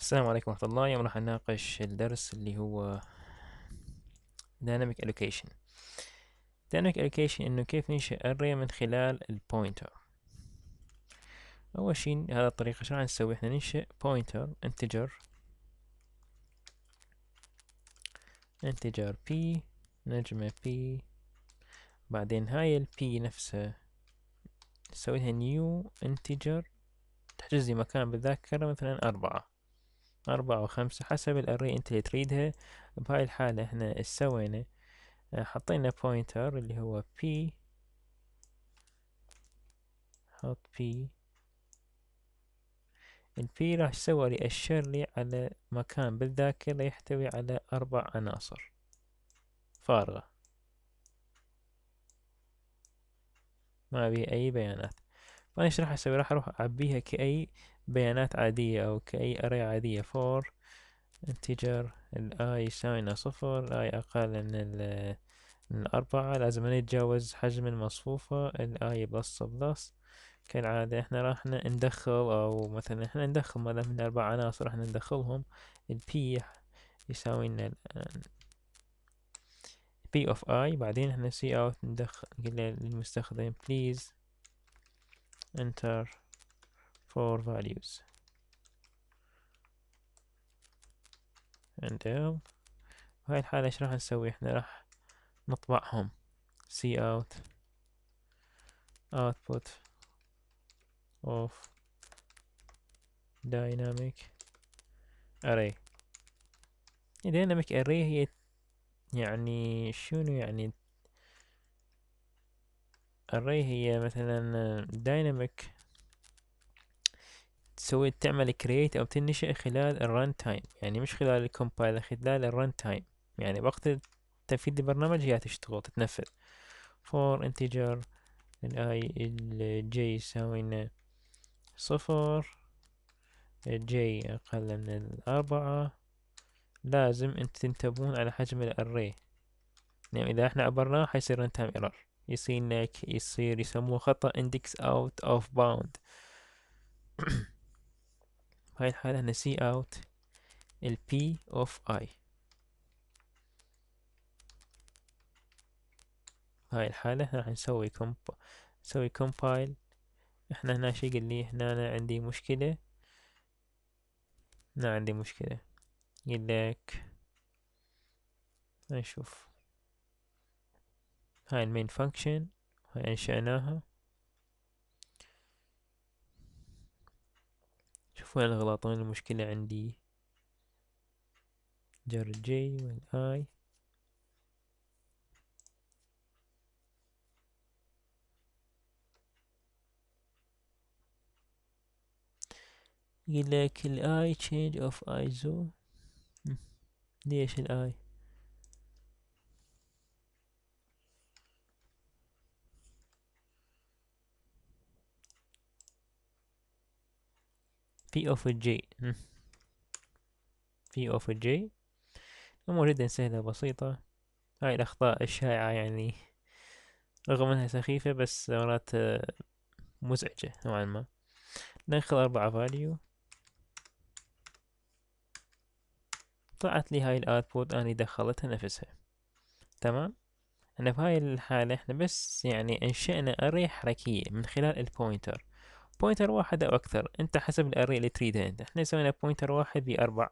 السلام عليكم ورحمة الله. اليوم راح نناقش الدرس اللي هو Dynamic Allocation. Dynamic Allocation إنه كيف ننشئ array من خلال البوينتر. أول شي هذا الطريقة شو راح نسوي؟ إحنا ننشئ pointer integer p نجمة p، بعدين هاي ال p نفسها نسوي لها new integer تحجز لي مكان بالذاكرة، مثلا أربعة أو خمسة حسب الأري أنت اللي تريدها. بهاي الحالة إحنا إيش سوينا؟ حطينا بوينتر اللي هو p، حط p. ال p راح يسوي يأشر لي على مكان بالذاكرة يحتوي على 4 عناصر فارغة ما بيه أي بيانات. فأنا إيش راح أسوي؟ راح أروح أعبيها كأي بيانات عادية أو كأي array عادية. for integer ال i يساوي صفر، ال i أقل من 4، لازم نتجاوز حجم المصفوفة ال i بلس. كالعادة احنا راح ندخل، او مثلا احنا ندخل ما دام من 4 عناصر احنا ندخلهم. ال p يساوي لنا p of i، بعدين احنا cout ندخل نقول للمستخدم please enter 4 values enter. بهاي الحالة ايش راح نسوي؟ احنا راح نطبعهم cout output of dynamic array. dynamic array هي يعني شنو يعني؟ array هي مثلا dynamic تسوي تعمل create أو تنشئ خلال الرن تايم، يعني مش خلال الكومبايلر، خلال الرن تايم، يعني وقت تنفيذ البرنامج هي تشتغل تتنفذ. for integer ال i ال j يساوي لنا صفر، ال j أقل من 4. لازم انت تنتبهون على حجم الاري، يعني إذا احنا عبرناه حيصير run time error، يصير يسموه خطأ index out of bound. بهاي الحالة هنا cout ال p of i. هاي الحالة راح نسوي compile. احنا هنا شي قال لي هنا أنا عندي مشكلة، هنا عندي مشكلة قال لك نشوف هاي المين فانكشن، هاي انشأناها. شوف وين الغلط، وين المشكلة عندي. جر الجي والاي. يقول لك الاي change of ISO. ليش الاي؟ P of J. P of J أمور جدا سهلة بسيطة. هاي الأخطاء الشائعة يعني، رغم أنها سخيفة بس مرات مزعجة نوعا ما. ندخل 4 value، طلعت لي هاي الأوتبوت أنا دخلتها نفسها. تمام. احنا في هاي الحالة احنا بس يعني انشأنا array حركية من خلال البوينتر، بوينتر واحد او اكثر انت حسب الاري اللي تريدها انت. احنا سوينا بوينتر واحد ب4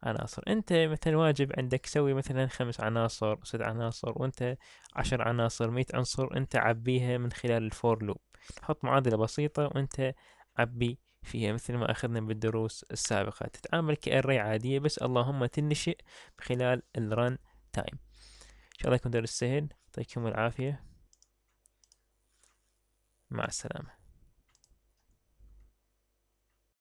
عناصر، انت مثلا واجب عندك سوي مثلا 5 عناصر 6 عناصر، وانت 10 عناصر 100 عنصر، انت عبيها من خلال الفور لوب. حط معادلة بسيطة وانت عبي فيها مثل ما اخذنا بالدروس السابقة، تتعامل كأري عادية بس اللهم تنشئ خلال الرن تايم. ان شاء الله يكون درس سهل، يعطيكم العافية، مع السلامة.